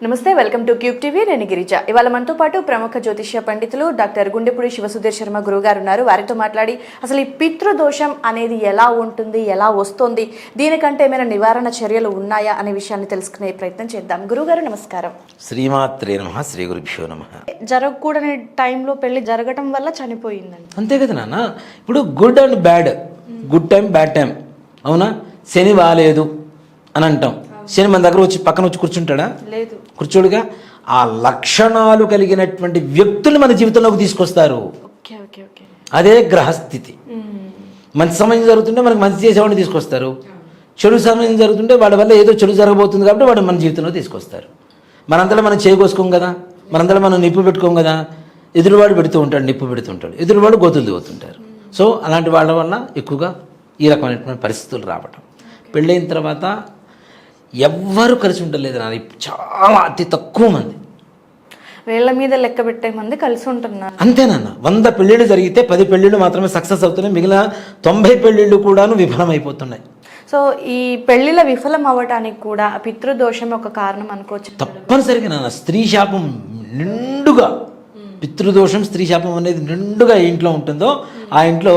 నమస్తే, welcome to cube TV. నేను గిరిజ. ఇవాళ మనతో పాటు ప్రముఖ జ్యోతిష్య పండితులు డాక్టర్ గుండెపూడి శివసుధీర్ శర్మ గురువు గారు ఉన్నారు. వారితో మాట్లాడి అసలు ఈ పితృదోషం అనేది ఎలా ఉంటుంది, ఎలా వస్తుంది, దీనికంటే ఏమైనా నివారణ చర్యలు ఉన్నాయా అనే విషయాన్ని తెలుసుకునే ప్రయత్నం చేద్దాం. గురువు గారు నమస్కారం. శ్రీమాత్రే నమః, శ్రీ గురుభ్యో నమః. జరగకూడని టైంలో పెళ్లి జరగటం వల్ల చనిపోయిందండి. అంతే కదా నాన్న. ఇప్పుడు good and bad, good time bad time, అవునా? శని బాలేదు అని అంటాం. శని మన దగ్గర వచ్చి పక్కన వచ్చి కూర్చుంటాడా? లేదు, కూర్చోడుగా. ఆ లక్షణాలు కలిగినటువంటి వ్యక్తులు మన జీవితంలోకి తీసుకొస్తారు. అదే గ్రహస్థితి. మంచి సమయం జరుగుతుంటే మనకు మంచి చేసేవాడిని తీసుకొస్తారు, చెడు సమయం జరుగుతుంటే వాడి వల్ల ఏదో చెడు జరగబోతుంది కాబట్టి వాడు మన జీవితంలో తీసుకొస్తారు. మనంతలో మనం చేయకోసుకోం కదా, మనంతలో మనం నిప్పు పెట్టుకోం కదా. ఎదురువాడు పెడుతూ ఉంటాడు, నిప్పు పెడుతుంటాడు, ఎదురువాడు గోతులు దిగుతుంటారు. సో అలాంటి వాళ్ళ వల్ల ఎక్కువగా ఈ రకమైనటువంటి పరిస్థితులు రావటం. పెళ్ళైన తర్వాత ఎవ్వరూ కలిసి ఉండలేదు నాది. చాలా అతి తక్కువ మంది, వేళ్ల మీద లెక్క పెట్టే మంది కలిసి ఉంటున్నారు. అంతేనన్న. 100 పెళ్ళిళ్ళు జరిగితే 10 పెళ్ళిళ్ళు మాత్రమే సక్సెస్ అవుతున్నాయి, మిగిలిన 90 పెళ్ళిళ్ళు కూడాను విఫలం అయిపోతున్నాయి. సో ఈ పెళ్లిల విఫలం అవ్వటానికి కూడా పితృదోషం ఒక కారణం అనుకోవచ్చు. తప్పనిసరిగా నాన్న. స్త్రీ శాపం నిండుగా, పితృదోషం స్త్రీ శాపం అనేది నిండుగా ఇంట్లో ఉంటుందో ఆ ఇంట్లో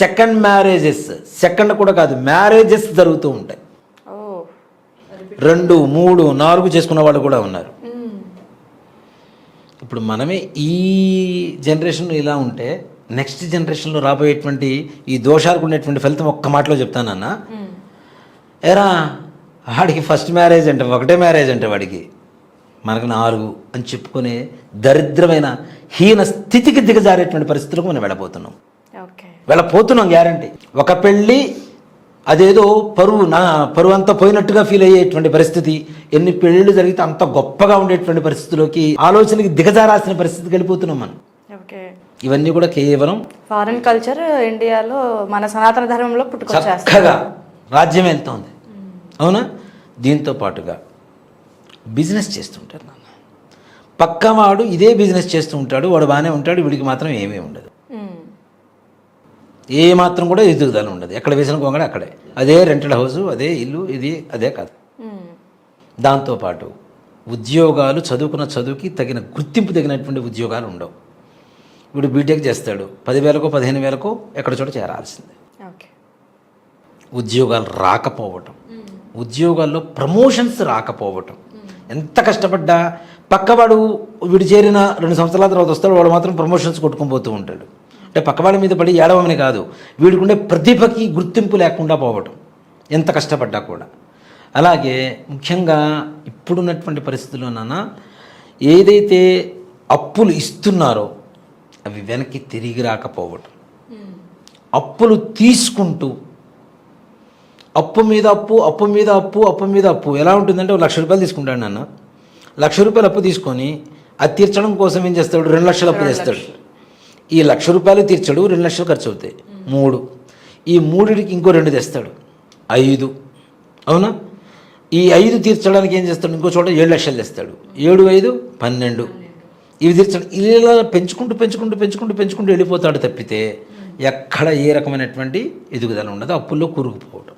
సెకండ్ మ్యారేజెస్, సెకండ్ కూడా కాదు మ్యారేజెస్ జరుగుతూ ఉంటాయి. 2, 3, 4 చేసుకున్న వాళ్ళు కూడా ఉన్నారు. ఇప్పుడు మనమే ఈ జనరేషన్ ఇలా ఉంటే నెక్స్ట్ జనరేషన్లో రాబోయేటువంటి ఈ దోషాలకు ఉండేటువంటి ఫలితం ఒక్క మాటలో చెప్తానన్నా. ఎరా వాడికి ఫస్ట్ మ్యారేజ్ అంటే, ఒకటే మ్యారేజ్ అంటే వాడికి, మనకు 4 అని చెప్పుకునే దరిద్రమైన హీన స్థితికి దిగజారేటువంటి పరిస్థితులకు మనం వెళ్ళపోతున్నాం గ్యారంటీ. ఒక పెళ్ళి అదేదో పరువు అంతా పోయినట్టుగా ఫీల్ అయ్యేటువంటి పరిస్థితి. ఎన్ని పెళ్ళిళ్ళు జరిగితే అంత గొప్పగా ఉండేటువంటి పరిస్థితిలోకి, ఆలోచనకి దిగజారాల్సిన పరిస్థితికి వెళ్ళిపోతున్నాం మనం. ఇవన్నీ కూడా కేవలం ఫారెన్ కల్చర్ ఇండియాలో మన సనాతన ధర్మంలో చక్కగా రాజ్యం వెళ్తోంది, అవునా? దీంతో పాటుగా బిజినెస్ చేస్తుంటారు నాన్న. పక్కవాడు ఇదే బిజినెస్ చేస్తూ ఉంటాడు, వాడు బాగానే ఉంటాడు, వీడికి మాత్రం ఏమీ ఉండదు. ఏ మాత్రం కూడా ఎదుగుదల ఉండదు. ఎక్కడ వేసిన కొంగడ అక్కడే, అదే రెంటెడ్ హౌస్, అదే ఇల్లు, ఇది అదే కథ. దాంతోపాటు ఉద్యోగాలు, చదువుకున్న చదువుకి తగిన గుర్తింపు తగినటువంటి ఉద్యోగాలు ఉండవు. వీడు బీటెక్ చేస్తాడు, 10,000కో 15,000కో ఎక్కడ చోట చేరాల్సిందే. ఉద్యోగాలు రాకపోవటం, ఉద్యోగాల్లో ప్రమోషన్స్ రాకపోవటం. ఎంత కష్టపడ్డా పక్కవాడు వీడు చేరిన 2 సంవత్సరాల తర్వాత వస్తాడు, వాడు మాత్రం ప్రమోషన్స్ కొట్టుకొని పోతూ ఉంటాడు. అంటే పక్కవాడి మీద పడి ఏడవమని కాదు, వీడికుండే ప్రతిభకి గుర్తింపు లేకుండా పోవటం, ఎంత కష్టపడ్డా కూడా. అలాగే ముఖ్యంగా ఇప్పుడున్నటువంటి పరిస్థితుల్లో నాన్న, ఏదైతే అప్పులు ఇస్తున్నారో అవి వెనక్కి తిరిగి రాకపోవటం, అప్పులు తీసుకుంటూ అప్పు మీద అప్పు, అప్పు మీద అప్పు, అప్పు మీద అప్పు. ఎలా ఉంటుందంటే 1,00,000 రూపాయలు తీసుకుంటాడు నాన్న. 1,00,000 రూపాయలు అప్పు తీసుకొని అది తీర్చడం కోసం ఏం చేస్తాడు, 2 లక్షలు అప్పు చేస్తాడు. ఈ 1,00,000 రూపాయలు తీర్చాడు, 2 లక్షలు ఖర్చు అవుతాయి, 3. ఈ 3కి ఇంకో 2 తెస్తాడు, 5, అవునా? ఈ 5 తీర్చడానికి ఏం చేస్తాడు, ఇంకో చోట 7 లక్షలు తెస్తాడు, 7, 5, 12. ఇవి తీర్చడం ఇలా పెంచుకుంటూ పెంచుకుంటూ పెంచుకుంటూ పెంచుకుంటూ వెళ్ళిపోతాడు తప్పితే ఎక్కడ ఏ రకమైనటువంటి ఎదుగుదల ఉండదు. అప్పుల్లో కూరుకుపోవటం,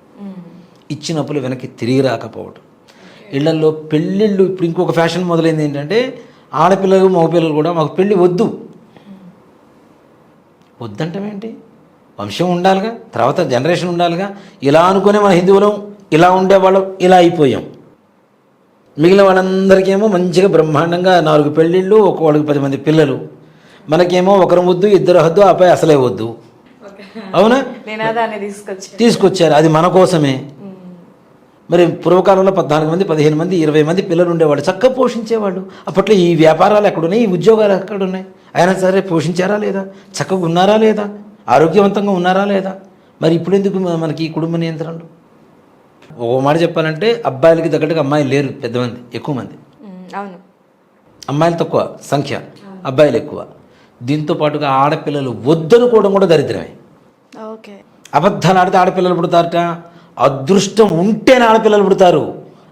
ఇచ్చిన అప్పులు వెనక్కి తిరిగి రాకపోవటం. ఇళ్లల్లో పెళ్ళిళ్ళు, ఇప్పుడు ఇంకొక ఫ్యాషన్ మొదలైంది ఏంటంటే, ఆడపిల్లలు మగపిల్లలు కూడా మాకు పెళ్ళి వద్దంటామేంటి? వంశం ఉండాలిగా, తర్వాత జనరేషన్ ఉండాలిగా. ఇలా అనుకునే మన హిందువులం ఇలా ఉండేవాళ్ళం, ఇలా అయిపోయాం. మిగిలిన వాళ్ళందరికేమో మంచిగా బ్రహ్మాండంగా 4 పెళ్ళిళ్ళు, ఒక్కొక్కడికి 10 మంది పిల్లలు. మనకేమో ఒకరు వద్దు, 2 వద్దు, ఆపై అసలే వద్దు, అవునా? తీసుకొచ్చారు, అది మన కోసమే. మరి పూర్వకాలంలో 14 మంది, 15 మంది, 20 మంది పిల్లలు ఉండేవాళ్ళు, చక్కగా పోషించేవాళ్ళు. అప్పట్లో ఈ వ్యాపారాలు ఎక్కడున్నాయి, ఈ ఉద్యోగాలు ఎక్కడున్నాయి? అయినా సరే పోషించారా లేదా, చక్కగా ఉన్నారా లేదా, ఆరోగ్యవంతంగా ఉన్నారా లేదా? మరి ఇప్పుడు ఎందుకు మనకి ఈ కుటుంబ నియంత్రణలు? ఒక మాట చెప్పాలంటే, అబ్బాయిలకి తగ్గట్టుగా అమ్మాయిలు లేరు, పెద్దమంది, ఎక్కువ మంది. అవును, అమ్మాయిలు తక్కువ సంఖ్య, అబ్బాయిలు ఎక్కువ. దీంతో పాటుగా ఆడపిల్లలు వద్దనుకోవడం కూడా దరిద్రమే. అబద్ధాలు ఆడితే ఆడపిల్లలు పుడతారట. అదృష్టం ఉంటేనే ఆడపిల్లలు పుడతారు,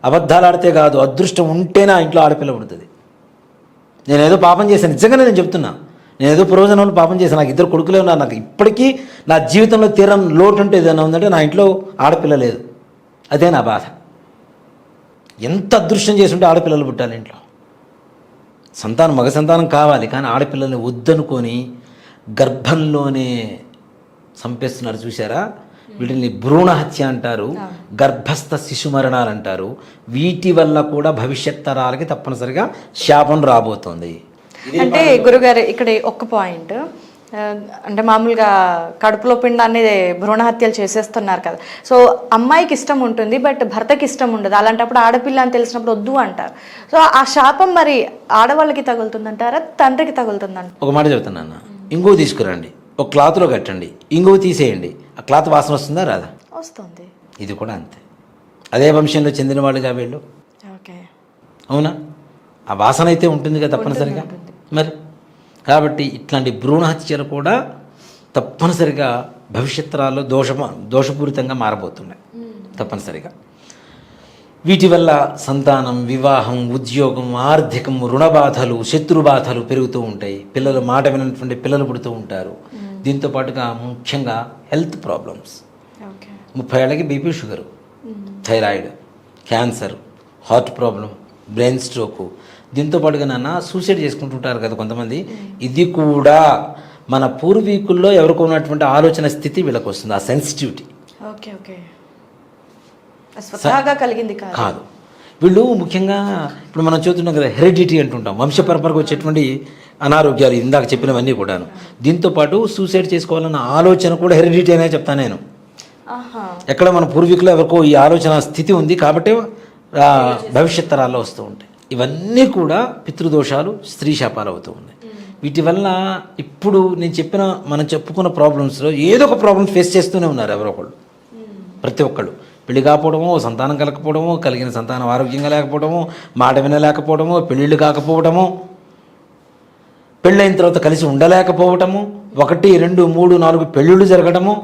అబద్ధాలు ఆడితే కాదు. అదృష్టం ఉంటేనే ఆ ఇంట్లో ఆడపిల్ల పుడుతుంది. నేనేదో పాపం చేశాను, నిజంగానే నేను చెప్తున్నా. నేనేదో పూర్వజన్మలో పాపం చేశాను, నాకు 2 కొడుకులే ఉన్నారు. నాకు ఇప్పటికీ నా జీవితంలో తీరని లోటు అంటే ఏదైనా ఉందంటే నా ఇంట్లో ఆడపిల్ల లేదు. అదే నా బాధ. ఎంత అదృష్టం చేసుంటే ఆడపిల్లలు పుట్టాలి ఇంట్లో. సంతానం మగ సంతానం కావాలి, కానీ ఆడపిల్లల్ని వద్దనుకొని గర్భంలోనే చంపేస్తున్నారు చూసారా. వీటిని భ్రూణ హత్య అంటారు, గర్భస్థ శిశు మరణాలు అంటారు. వీటి వల్ల కూడా భవిష్యత్ తరాలకి తప్పనిసరిగా శాపం రాబోతోంది. అంటే గురుగారు ఇక్కడ ఒక్క పాయింట్, అంటే మామూలుగా కడుపులో పిండాన్ని భ్రూణ హత్యలు చేసేస్తున్నారు కదా. సో అమ్మాయికి ఇష్టం ఉంటుంది, బట్ భర్తకి ఇష్టం ఉండదు. అలాంటప్పుడు ఆడపిల్ల అని తెలిసినప్పుడు వద్దు అంటారు. సో ఆ శాపం మరి ఆడవాళ్ళకి తగులుతుందంటారా, తండ్రికి తగులుతుందంట? ఒక మాట చెబుతున్నాను, ఇంగువ తీసుకురండి, ఒక క్లాత్లో కట్టండి, ఇంగువ తీసేయండి, ఆ క్లాత్ వాసన వస్తుందా రాదా? వస్తుంది. ఇది కూడా అంతే, అదే వంశంలో చెందిన వాళ్ళుగా వీళ్ళు. ఓకే, అవునా? ఆ వాసన అయితే ఉంటుంది కదా తప్పనిసరిగా. మరి కాబట్టి ఇట్లాంటి భ్రూణ హత్యలు కూడా తప్పనిసరిగా భవిష్యత్తరాల్లో దోషపూరితంగా మారబోతున్నాయి తప్పనిసరిగా. వీటి వల్ల సంతానం, వివాహం, ఉద్యోగం, ఆర్థికం, రుణబాధలు, శత్రుబాధలు పెరుగుతూ ఉంటాయి. పిల్లలు మాట వినటువంటి పిల్లలు పుడుతూ ఉంటారు. దీంతో పాటుగా ముఖ్యంగా హెల్త్ ప్రాబ్లమ్స్, 30 ఏళ్ళకి BP, sugar, thyroid, cancer, heart problem, brain stroke. దీంతో పాటుగా నాన్న సూసైడ్ చేసుకుంటుంటారు కదా కొంతమంది. ఇది కూడా మన పూర్వీకుల్లో ఎవరికి ఉన్నటువంటి ఆలోచన స్థితి వీళ్ళకి వస్తుంది, ఆ సెన్సిటివిటీ. ఓకే ఓకే, స్వతహాగా కలిగింది కాదు. వీళ్ళు ముఖ్యంగా ఇప్పుడు మనం చూస్తున్నాం కదా, హెరిడిటీ అంటుంటాం, వంశపరంపరకు వచ్చేటువంటి అనారోగ్యాలు, ఇందాక చెప్పినవన్నీ కూడాను. దీంతోపాటు సూసైడ్ చేసుకోవాలన్న ఆలోచన కూడా హెరిడిటీ అనే చెప్తాను నేను. ఎక్కడ మన పూర్వీకులు ఎవరికో ఈ ఆలోచన స్థితి ఉంది కాబట్టి భవిష్యత్ తరాల్లో వస్తూ ఉంటాయి. ఇవన్నీ కూడా పితృదోషాలు, స్త్రీ శాపాలు అవుతూ ఉన్నాయి. వీటి వల్ల ఇప్పుడు నేను చెప్పిన మనం చెప్పుకున్న ప్రాబ్లమ్స్లో ఏదో ఒక ప్రాబ్లం ఫేస్ చేస్తూనే ఉన్నారు ఎవరో ఒకళ్ళు. ప్రతి ఒక్కళ్ళు పెళ్లి కాకపోవడమో, సంతానం కలకపోవడమో, కలిగిన సంతానం ఆరోగ్యంగా లేకపోవడమో, మాట వినలేకపోవడమో, పెళ్ళిళ్ళు కాకపోవడమో, పెళ్ళైన తర్వాత కలిసి ఉండలేకపోవటము, 1, 2, 3, 4 పెళ్ళిళ్ళు జరగడము,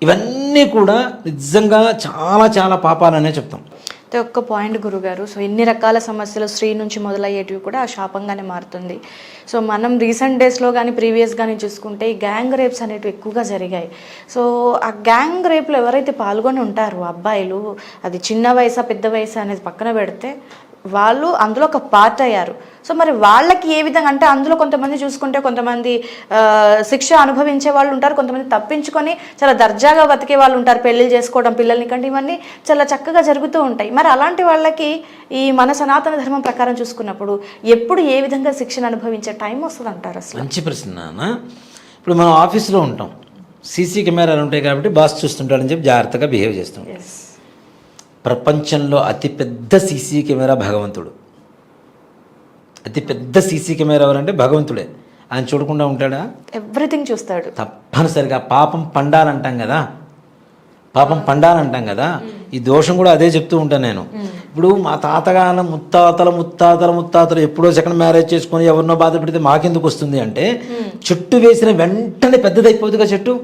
ఇవన్నీ కూడా నిజంగా చాలా చాలా పాపాలనే చెప్తాం. ఒక్క పాయింట్ గురుగారు, సో ఇన్ని రకాల సమస్యలు స్త్రీ నుంచి మొదలయ్యేటివి కూడా ఆ శాపంగానే మారుతుంది. సో మనం రీసెంట్ డేస్లో కానీ ప్రీవియస్ కానీ చూసుకుంటే ఈ గ్యాంగ్ రేప్స్ అనేటివి ఎక్కువగా జరిగాయి. సో ఆ గ్యాంగ్ రేప్లో ఎవరైతే పాల్గొని ఉంటారో అబ్బాయిలు, అది చిన్న వయసా పెద్ద వయసా అనేది పక్కన పెడితే వాళ్ళు అందులో ఒక పార్ట్ అయ్యారు. సో మరి వాళ్ళకి ఏ విధంగా, అంటే అందులో కొంతమంది చూసుకుంటే కొంతమంది శిక్ష అనుభవించే వాళ్ళు ఉంటారు, కొంతమంది తప్పించుకొని చాలా దర్జాగా బతికే వాళ్ళు ఉంటారు, పెళ్ళిళ్ళు చేసుకోవడం, పిల్లల్ని కంటే ఇవన్నీ చాలా చక్కగా జరుగుతూ ఉంటాయి. మరి అలాంటి వాళ్ళకి ఈ మన సనాతన ధర్మం ప్రకారం చూసుకున్నప్పుడు ఎప్పుడు ఏ విధంగా శిక్షణ అనుభవించే టైం వస్తుంది అంటారు? అసలు మంచి ప్రశ్న. ఇప్పుడు మనం ఆఫీస్లో ఉంటాం, సీసీ కెమెరాలు ఉంటాయి కాబట్టి బాస్ చూస్తుంటాడని చెప్పి జాగ్రత్తగా బిహేవ్ చేస్తాం. ప్రపంచంలో అతిపెద్ద సీసీ కెమెరా భగవంతుడు. అతిపెద్ద సీసీ కెమెరా ఎవరంటే భగవంతుడే. ఆయన చూడకుండా ఉంటాడా? ఎవ్రీథింగ్ చూస్తాడు. తప్పనిసరిగా పాపం పండాలంటాం కదా, పాపం పండాలంటాం కదా, ఈ దోషం కూడా అదే చెప్తూ ఉంటాను నేను. ఇప్పుడు మా తాతగాన ముత్తాతలు ఎప్పుడో సెకండ్ మ్యారేజ్ చేసుకొని ఎవరినో బాధ పెడితే మాకెందుకు వస్తుంది అంటే, చెట్టు వేసిన వెంటనే పెద్దదైపోతుందిగా చెట్టు,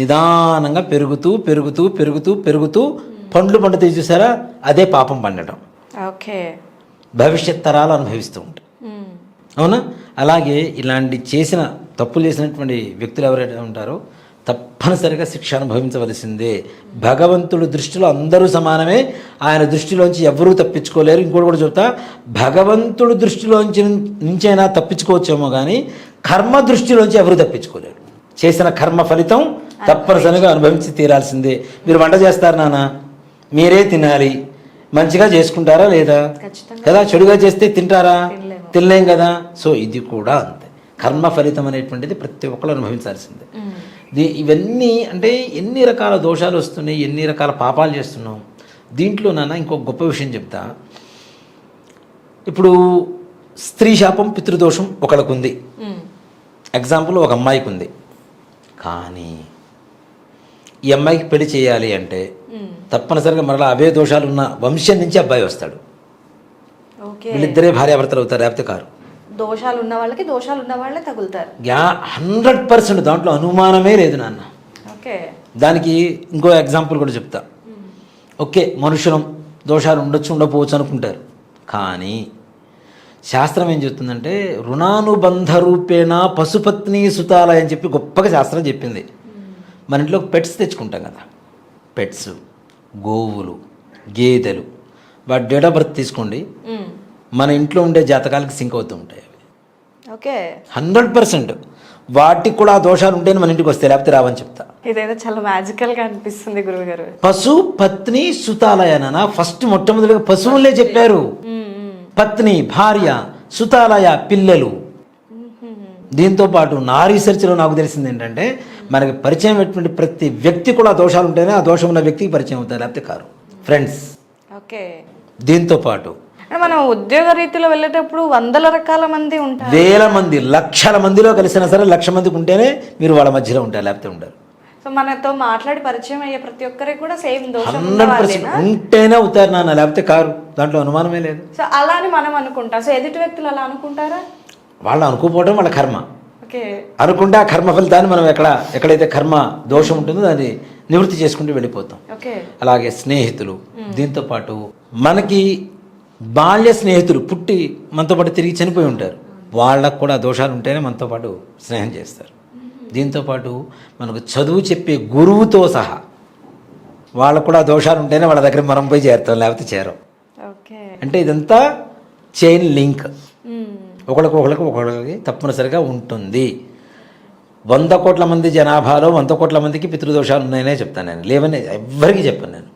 నిదానంగా పెరుగుతూ పెరుగుతూ పెరుగుతూ పెరుగుతూ పండ్లు పండుతాయి చూసారా, అదే పాపం పండటం. ఓకే, భవిష్యత్ తరాలు అనుభవిస్తూ ఉంటాయి. అవునా? అలాగే ఇలాంటి తప్పులు చేసినటువంటి వ్యక్తులు ఎవరైతే ఉంటారో తప్పనిసరిగా శిక్ష అనుభవించవలసిందే. భగవంతుడి దృష్టిలో అందరూ సమానమే, ఆయన దృష్టిలోంచి ఎవరూ తప్పించుకోలేరు. ఇంకోటి కూడా చెప్తా, భగవంతుడి నుంచైనా తప్పించుకోవచ్చేమో కానీ కర్మ దృష్టిలోంచి ఎవరూ తప్పించుకోలేరు. చేసిన కర్మ ఫలితం తప్పనిసరిగా అనుభవించి తీరాల్సిందే. మీరు వంట చేస్తారు నాన్న, మీరే తినాలి. మంచిగా చేసుకుంటారా లేదా కదా? చెడుగా చేస్తే తింటారా? తినలేం కదా. సో ఇది కూడా అంతే, కర్మ ఫలితం అనేటువంటిది ప్రతి ఒక్కరు అనుభవించాల్సిందే. ఇవన్నీ అంటే ఎన్ని రకాల దోషాలు వస్తున్నాయి, ఎన్ని రకాల పాపాలు చేస్తున్నాం. దీంట్లో నాన్న ఇంకొక గొప్ప విషయం చెప్తా. ఇప్పుడు స్త్రీ శాపం, పితృదోషం ఒకళ్ళకు ఉంది. ఎగ్జాంపుల్, ఒక అమ్మాయికి ఉంది. కానీ ఈ అమ్మాయికి పెళ్లి చేయాలి అంటే తప్పనిసరిగా మరలా అవే దోషాలు ఉన్న వంశం నుంచి అబ్బాయి వస్తాడు. వీళ్ళిద్దరే భార్యాభర్తలు అవుతారు, లేకపోతే కారు. దోషాలు ఉన్న వాళ్ళకి దోషాలు ఉన్న వాళ్ళే తగులుతారు. 100% దాంట్లో అనుమానమే లేదు నాన్న. దానికి ఇంకో ఎగ్జాంపుల్ కూడా చెప్తా. ఓకే, మనుషులం దోషాలు ఉండొచ్చు, ఉండకపోవచ్చు అనుకుంటారు. కానీ శాస్త్రం ఏం చెప్తుందంటే, రుణానుబంధ రూపేణ పశుపత్ని సుతాలయ అని చెప్పి గొప్పగా శాస్త్రం చెప్పింది. మన ఇంట్లో పెట్స్ తెచ్చుకుంటాం కదా, పెట్స్, గోవులు, గేదెలు, వాటి డేట్ ఆఫ్ బర్త్ తీసుకోండి, మన ఇంట్లో ఉండే జాతకాలకి సింక్ అవుతూ ఉంటాయి అవి. ఓకే, 100% వాటికి కూడా ఆ దోషాలు ఉంటేనే మన ఇంటికి వస్తాయి, లేకపోతే రావని చెప్తా. ఇదైతే చాలా మ్యాజికల్ గా అనిపిస్తుంది గురువు గారు. పశు పత్ని సుతాలయన ఫస్ట్ మొట్టమొదటిగా పశువులే చెప్పారు. పత్ని భార్య, సుతాలయ పిల్లలు. దీంతో పాటు నా రీసెర్చ్లో నాకు తెలిసింది ఏంటంటే మనకి పరిచయం అయ్యేటువంటి ప్రతి వ్యక్తి కూడా దోషాలు ఉంటేనే ఆ దోషం ఉన్న వ్యక్తికి పరిచయం అవుతారు, లేకపోతే కారు. ఫ్రెండ్స్, ఓకే, దీంతో పాటు మనం ఉద్యోగ రీతిలో వెళ్ళేటప్పుడు వందల రకాల మంది ఉంటారు, వేల మంది లక్షల మందిలో కలిసినా సరే 1,00,000 మందికి ఉంటేనే మీరు వాళ్ళ మధ్యలో ఉంటారు, లేకపోతే ఉండరు. సో మనతో మాట్లాడి పరిచయం అయ్యే ప్రతి ఒక్కరికి కూడా సేమ్ దోషం 100% ఉంటేనే అవుతారు నాన్న, లేకపోతే కారు. దాంట్లో అనుమానమే లేదు. సో అలా అని మనం అనుకుంటాం. సో ఎదుటి వ్యక్తులు అలా అనుకుంటారా? వాళ్ళు అనుకోపోవడం వాళ్ళ కర్మ. ఓకే, అనుకుంటే ఆ కర్మ ఫలితాన్ని మనం ఎక్కడైతే కర్మ దోషం ఉంటుందో దాన్ని నివృత్తి చేసుకుంటూ వెళ్ళిపోతాం. ఓకే, అలాగే స్నేహితులు, దీంతో పాటు మనకి బాల్య స్నేహితులు పుట్టి మనతో పాటు తిరిగి చనిపోయి ఉంటారు, వాళ్ళకు కూడా దోషాలు ఉంటేనే మనతో పాటు స్నేహం చేస్తారు. దీంతోపాటు మనకు చదువు చెప్పే గురువుతో సహా వాళ్ళకు కూడా దోషాలు ఉంటేనే వాళ్ళ దగ్గర మనం పోయి చేరుతాం, లేకపోతే చేరం. ఓకే, అంటే ఇదంతా చైన్ లింక్, ఒకళ్ళకి తప్పనిసరిగా ఉంటుంది. 100 కోట్ల మంది జనాభాలో 100 కోట్ల మందికి పితృదోషాలు ఉన్నాయనే చెప్తాను నేను, లేవని ఎవ్వరికీ చెప్పాను నేను.